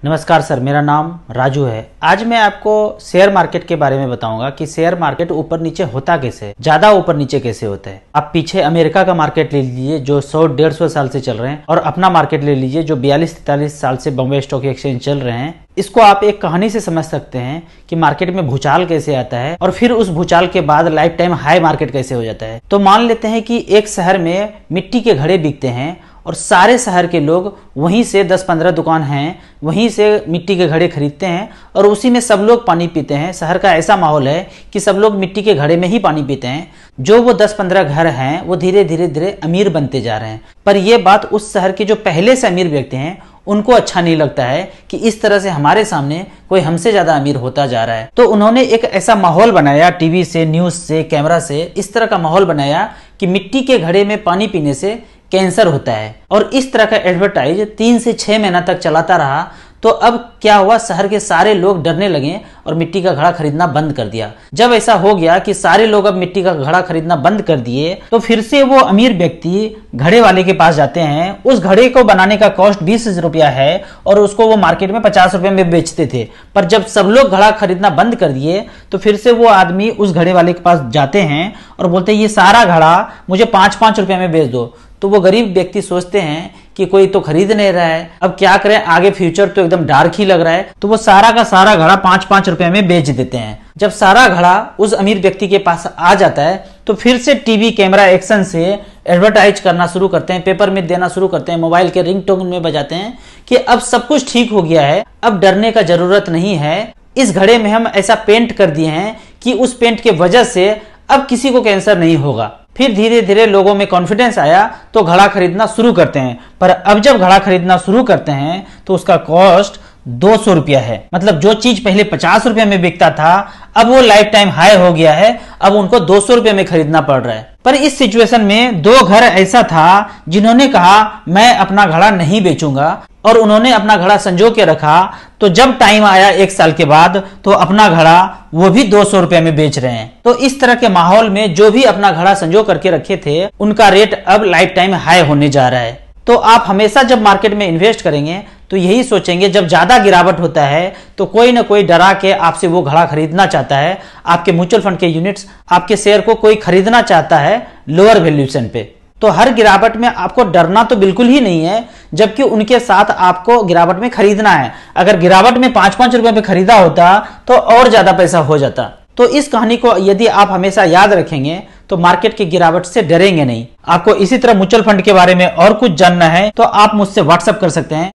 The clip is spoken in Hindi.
नमस्कार सर, मेरा नाम राजू है। आज मैं आपको शेयर मार्केट के बारे में बताऊंगा कि शेयर मार्केट ऊपर नीचे होता कैसे, ज्यादा ऊपर नीचे कैसे होता है। आप पीछे अमेरिका का मार्केट ले लीजिए जो 100-150 साल से चल रहे हैं, और अपना मार्केट ले लीजिए जो 42-43 साल से बॉम्बे स्टॉक एक्सचेंज चल रहे हैं। इसको आप एक कहानी से समझ सकते हैं कि मार्केट में भूचाल कैसे आता है और फिर उस भूचाल के बाद लाइफ टाइम हाई मार्केट कैसे हो जाता है। तो मान लेते हैं कि एक शहर में मिट्टी के घड़े बिकते हैं और सारे शहर के लोग वहीं से 10-15 दुकान हैं, वहीं से मिट्टी के घड़े खरीदते हैं और उसी में सब लोग पानी पीते हैं। शहर का ऐसा माहौल है कि सब लोग मिट्टी के घड़े में ही पानी पीते हैं। जो वो 10-15 घर हैं वो धीरे धीरे अमीर बनते जा रहे हैं। पर यह बात उस शहर के जो पहले से अमीर व्यक्ति हैं उनको अच्छा नहीं लगता है कि इस तरह से हमारे सामने कोई हमसे ज्यादा अमीर होता जा रहा है। तो उन्होंने एक ऐसा माहौल बनाया, टीवी से, न्यूज से, कैमरा से, इस तरह का माहौल बनाया कि मिट्टी के घड़े में पानी पीने से कैंसर होता है। और इस तरह का एडवर्टाइज 3 से 6 महीना तक चलाता रहा। तो अब क्या हुआ, शहर के सारे लोग डरने लगे और मिट्टी का घड़ा खरीदना बंद कर दिया। जब ऐसा हो गया कि सारे लोग अब मिट्टी का घड़ा खरीदना बंद कर दिए, तो फिर से वो अमीर व्यक्ति घड़े वाले के पास जाते हैं। उस घड़े को बनाने का कॉस्ट 20 रुपया है और उसको वो मार्केट में 50 रुपए में बेचते थे। पर जब सब लोग घड़ा खरीदना बंद कर दिए तो फिर से वो आदमी उस घड़े वाले के पास जाते हैं और बोलते हैं ये सारा घड़ा मुझे 5-5 रुपए में बेच दो। तो वो गरीब व्यक्ति सोचते हैं कि कोई तो खरीद नहीं रहा है, अब क्या करें, आगे फ्यूचर तो एकदम डार्क ही लग रहा है। तो वो सारा का सारा घड़ा 5-5 रुपए में बेच देते हैं। जब सारा घड़ा उस अमीर व्यक्ति के पास आ जाता है तो फिर से टीवी, कैमरा एक्शन से एडवर्टाइज करना शुरू करते हैं, पेपर में देना शुरू करते हैं, मोबाइल के रिंगटोन में बजाते हैं कि अब सब कुछ ठीक हो गया है, अब डरने का जरूरत नहीं है। इस घड़े में हम ऐसा पेंट कर दिए हैं कि उस पेंट के वजह से अब किसी को कैंसर नहीं होगा। फिर धीरे धीरे लोगों में कॉन्फिडेंस आया तो घड़ा खरीदना शुरू करते हैं। पर अब जब घड़ा खरीदना शुरू करते हैं तो उसका कॉस्ट 200 रुपया है। मतलब जो चीज पहले 50 रुपए में बिकता था अब वो लाइफ टाइम हाई हो गया है, अब उनको 200 रुपए में खरीदना पड़ रहा है। पर इस सिचुएशन में 2 घर ऐसा था जिन्होंने कहा मैं अपना घड़ा नहीं बेचूंगा, और उन्होंने अपना घड़ा संजो के रखा। तो जब टाइम आया 1 साल के बाद तो अपना घड़ा वो भी 200 रुपए में बेच रहे हैं। तो इस तरह के माहौल में जो भी अपना घड़ा संजो करके रखे थे उनका रेट अब लाइफ टाइम हाई होने जा रहा है। तो आप हमेशा जब मार्केट में इन्वेस्ट करेंगे तो यही सोचेंगे, जब ज्यादा गिरावट होता है तो कोई ना कोई डरा के आपसे वो घड़ा खरीदना चाहता है। आपके म्यूचुअल फंड के यूनिट्स, आपके शेयर को कोई खरीदना चाहता है लोअर वैल्यूएशन पे। तो हर गिरावट में आपको डरना तो बिल्कुल ही नहीं है, जबकि उनके साथ आपको गिरावट में खरीदना है। अगर गिरावट में 5-5 रुपए में खरीदा होता तो और ज्यादा पैसा हो जाता। तो इस कहानी को यदि आप हमेशा याद रखेंगे तो मार्केट की गिरावट से डरेंगे नहीं। आपको इसी तरह म्यूचुअल फंड के बारे में और कुछ जानना है तो आप मुझसे व्हाट्सएप कर सकते हैं।